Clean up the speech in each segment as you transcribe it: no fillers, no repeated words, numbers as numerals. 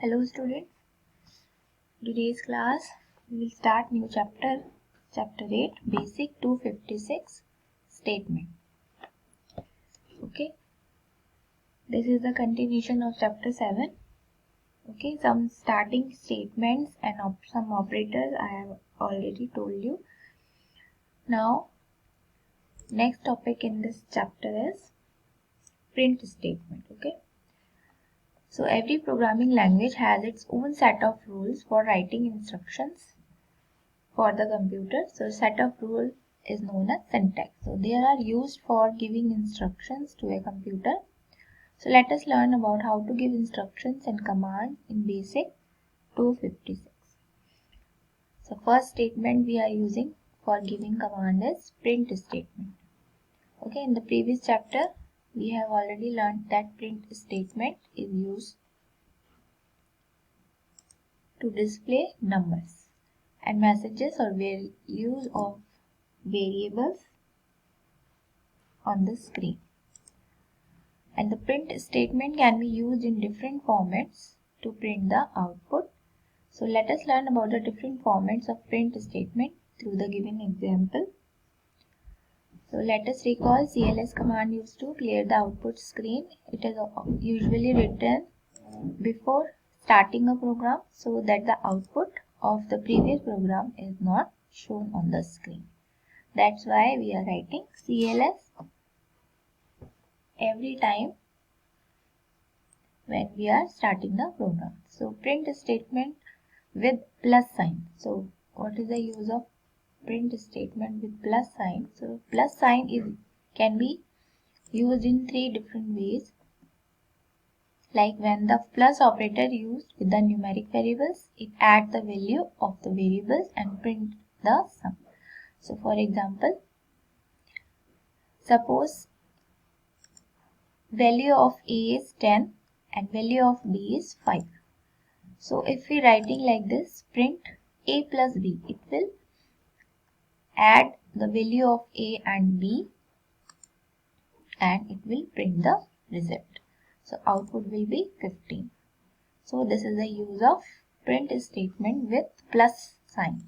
Hello students, today's class we will start new chapter 8 basic 256 statement. Okay, this is the continuation of chapter 7. Okay, some starting statements and some operators I have already told you. Now next topic in this chapter is print statement. Okay, so every programming language has its own set of rules for writing instructions for the computer. So set of rule is known as syntax. So they are used for giving instructions to a computer. So let us learn about how to give instructions and commands in basic 256. So first statement we are using for giving command is print statement. Okay, in the previous chapter we have already learned that print statement is used to display numbers and messages or values of variables on the screen. And the print statement can be used in different formats to print the output. So let us learn about the different formats of print statement through the given example. So let us recall CLS command used to clear the output screen. It is usually written before starting a program so that the output of the previous program is not shown on the screen. That's why we are writing CLS every time when we are starting the program. So print statement with plus sign. So what is the use of print statement with plus sign? So plus sign can be used in three different ways. Like when the plus operator used with the numeric variables, it adds the value of the variables and print the sum. So for example, suppose value of A is 10 and value of B is 5. So if we writing like this, print A plus B, it will add the value of A and B and it will print the result. So output will be 15. So this is the use of print statement with plus sign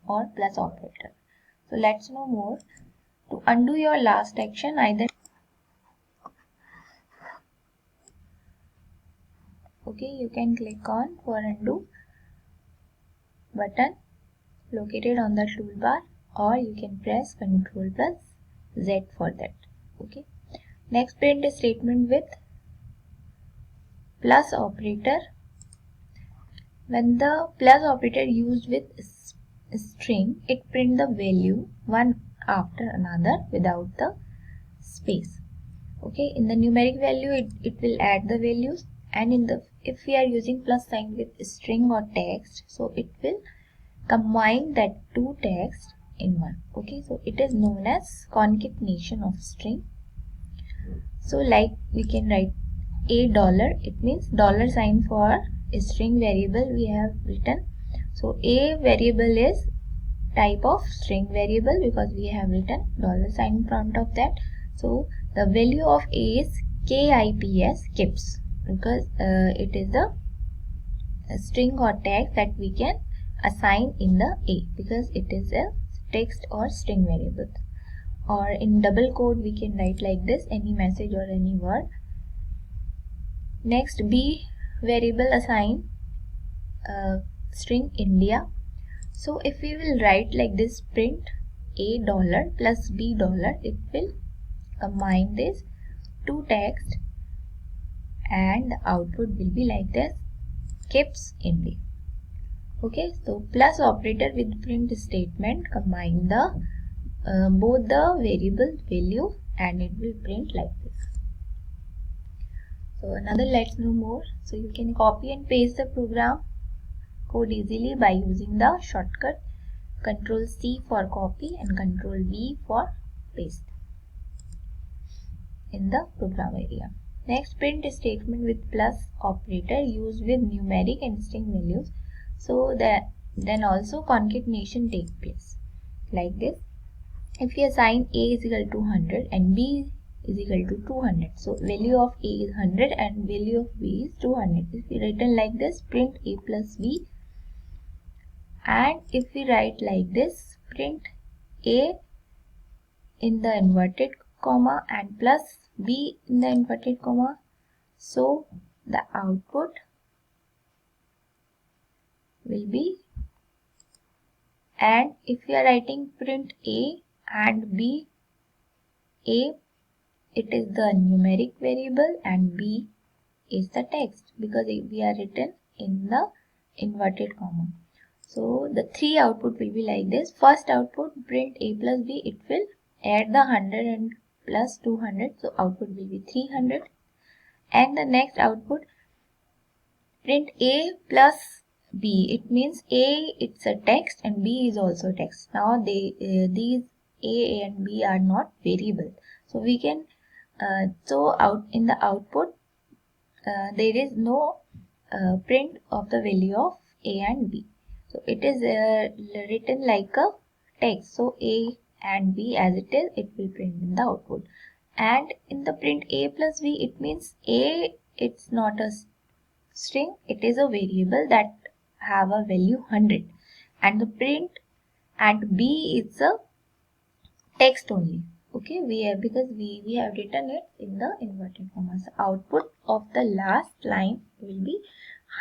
or plus operator. So let's know more. To undo your last action, either you can click on for undo button located on the toolbar, or you can press Ctrl plus Z for that. Okay. Next, print statement with plus operator. When the plus operator used with string, it print the value one after another without the space. Okay. In the numeric value, it will add the values, and if we are using plus sign with string or text, so it will combine that two text in one. Okay, so it is known as concatenation of string. So like we can write $, it means $sign for a string variable we have written. So a variable is type of string variable because we have written $sign in front of that. So the value of a is kips because it is a string or text that we can assign in the A because it is a text or string variable. Or in double quote we can write like this, any message or any word. Next, B variable assign string India. So if we will write like this, print $A plus B, it will combine this two text and the output will be like this, kips India. Okay, so plus operator with print statement combine the both the variable value and it will print like this. So another, let's know more. So you can copy and paste the program code easily by using the shortcut Ctrl C for copy and Ctrl V for paste in the program area. Next, print statement with plus operator used with numeric and string values. So that then also concatenation takes place like this. If we assign A is equal to 100 and B is equal to 200. So value of A is 100 and value of B is 200. If we written like this, print A plus B, and if we write like this, print A in the inverted comma and plus B in the inverted comma, so the output will be, and if we are writing print A and B, A it is the numeric variable and B is the text, because we are written in the inverted comma. So the three output will be like this. First output, print A plus B, it will add the 100 and plus 200, so output will be 300. And the next output, print A plus B, it means A it's a text and B is also text. Now these A and B are not variable, so we can out in the output there is no print of the value of A and B. So it is written like a text. So A and B as it is, it will print in the output. And in the print A plus B, it means A it's not a string, it is a variable that have a value 100. And the print and B is a text only. Okay, we have, because we have written it in the inverted commas. Output of the last line will be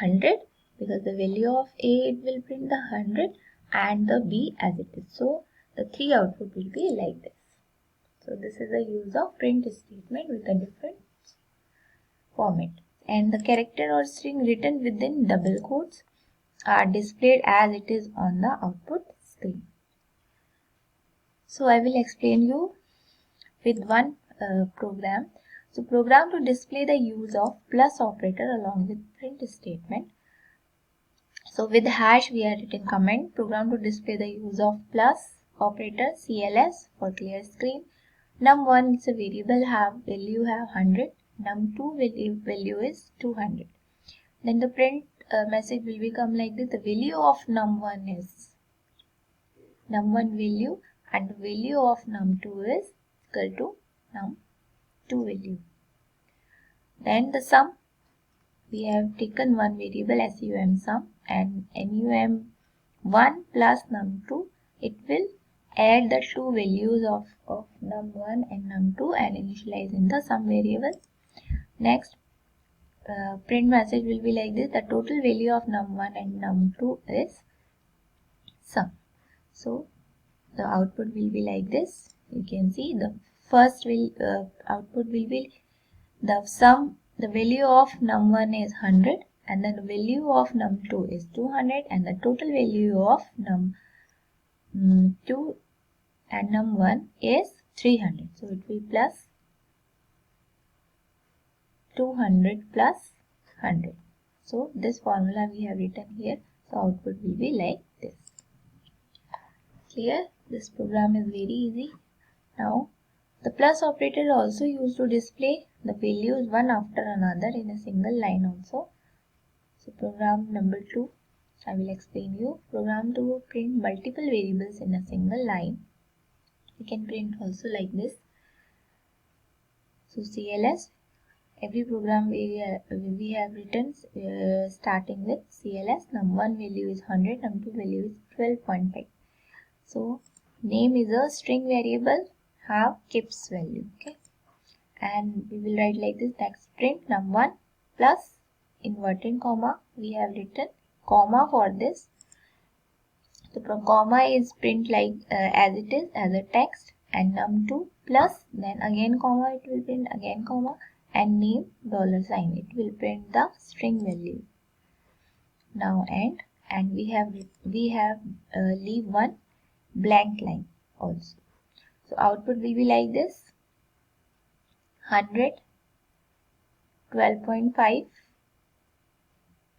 100, because the value of A it will print the 100 and the B as it is. So the three output will be like this. So this is the use of print statement with a different format. And the character or string written within double quotes are displayed as it is on the output screen. So I will explain you with one program. So program to display the use of plus operator along with print statement. So with hash we have written comment, program to display the use of plus operator, CLS for clear screen. Num1 is a variable, value have 100, num2 value is 200. Then the print message will become like this, the value of num1 is num1 value and the value of num2 is equal to num2 value. Then the sum, we have taken one variable sum sum, and num1 plus num2, it will add the two values of num1 and num2 and initialize in the sum variable. Next print message will be like this, the total value of num1 and num2 is sum. So the output will be like this. You can see the first output will be the sum, the value of num1 is 100 and then the value of num2 is 200 and the total value of num2 and num1 is 300. So it will be plus 200 plus 100. So this formula we have written here. So output will be like this. Clear? This program is very easy. Now the plus operator is also used to display the values one after another in a single line also. So program number 2, I will explain you. Program to print multiple variables in a single line. We can print also like this. So CLS, every program we have written starting with CLS, num1 value is 100, num2 value is 12.5. So name is a string variable, have keeps value, okay, and we will write like this, next print num1 plus inverted comma, we have written comma for this. So comma is print like as it is as a text, and num2 plus, then again comma, it will print again comma, and name $sign, it will print the string value. Now and we have leave one blank line also. So output will be like this, 100, 12.5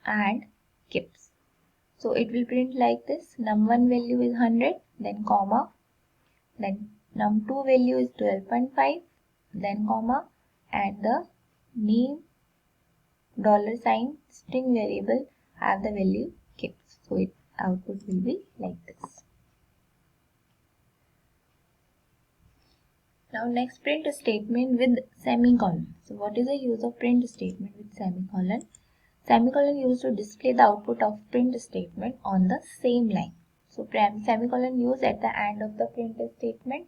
and keeps. So it will print like this, num1 value is 100, then comma, then num2 value is 12.5, then comma, and the name $sign string variable have the value keeps. So its output will be like this. Now next, print statement with semicolon. So what is the use of print statement with semicolon? Semicolon used to display the output of print statement on the same line. So semicolon used at the end of the print statement.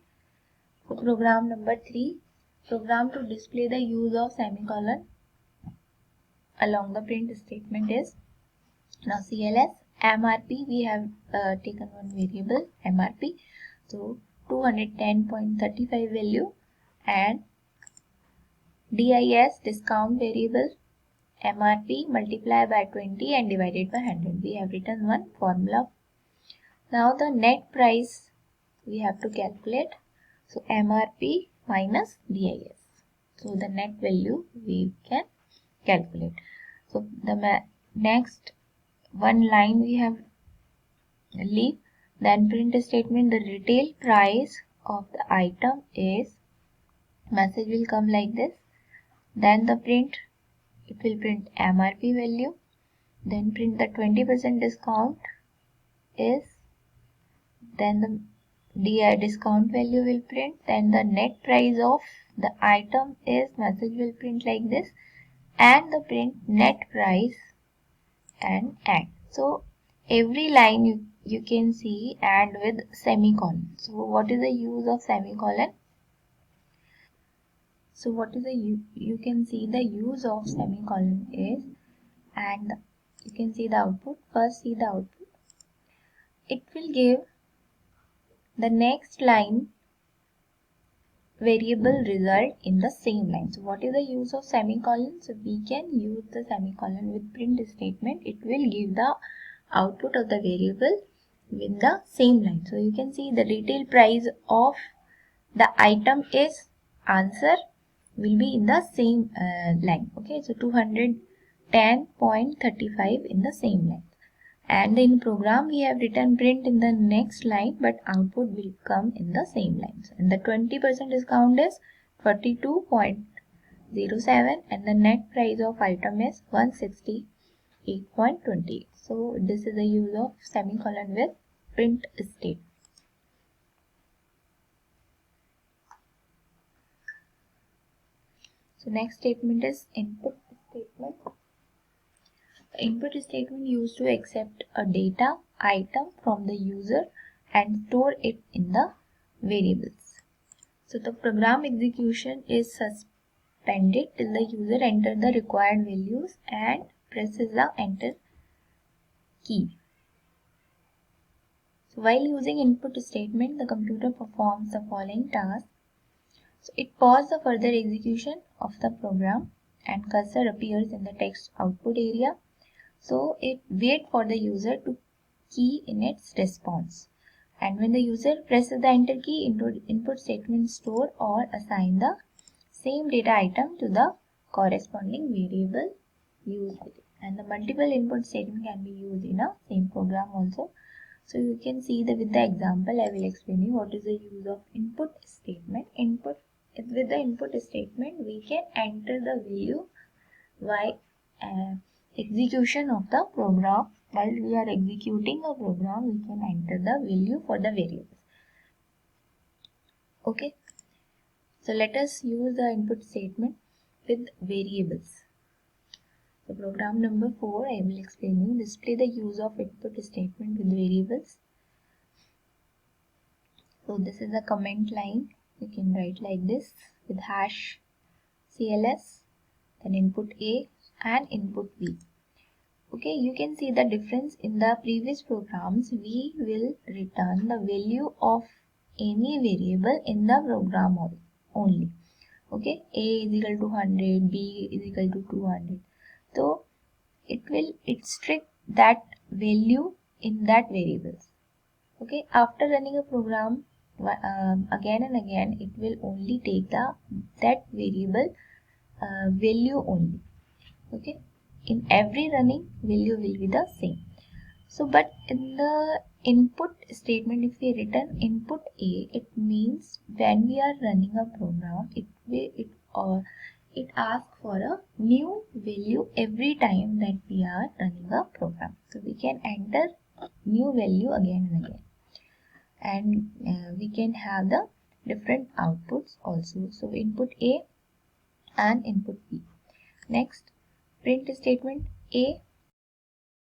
So program number 3, program to display the use of semicolon along the print statement is, now CLS MRP, we have taken one variable MRP, so 210.35 value, and DIS discount variable MRP multiply by 20 and divided by 100. We have written one formula. Now the net price we have to calculate. So MRP minus DIS. So the net value we can calculate. So the next one line we have leave. Then print statement, the retail price of the item is, message will come like this. Then the print, it will print MRP value. Then print the 20% discount is, then the DI discount value will print. Then the net price of the item is, message will print like this, and the print net price and add. So every line you can see add with semicolon. So what is the use of semicolon? So what is the you can see the use of semicolon is, and you can see the output. First see the output. It will give the next line variable result in the same line. So what is the use of semicolon? So we can use the semicolon with print statement. It will give the output of the variable with the same line. So you can see the retail price of the item is, answer will be in the same line. Okay, so 210.35 in the same line. And in program we have written print in the next line, but output will come in the same lines. And the 20% discount is 42.07, and the net price of item is 168.28. So this is the use of semicolon with print statement. So next statement is input statement. Input statement used to accept a data item from the user and store it in the variables. So the program execution is suspended till the user enters the required values and presses the enter key. So while using input statement, the computer performs the following tasks. So it pauses the further execution of the program and cursor appears in the text output area. So it waits for the user to key in its response. And when the user presses the enter key, input statement store or assign the same data item to the corresponding variable used with it. And the multiple input statement can be used in a same program also. So you can see that with the example I will explain you what is the use of input statement. With the input statement we can enter the value while execution of the program. While we are executing a program, we can enter the value for the variables. Okay. So let us use the input statement with variables. So program number 4, I will explain you. Display the use of input statement with variables. So this is a comment line. You can write like this with hash CLS, then input A and input B. Okay, you can see the difference in the previous programs. We will return the value of any variable in the program only. Okay, A is equal to 100, B is equal to 200. So it strict that value in that variables. Okay, after running a program again and again, it will only take that variable value only. Okay, in every running value will be the same. So but in the input statement, if we return input A, it means when we are running a program, it asks for a new value every time that we are running a program. So we can enter new value again and again, and we can have the different outputs also. So input A and input B. Next, print statement A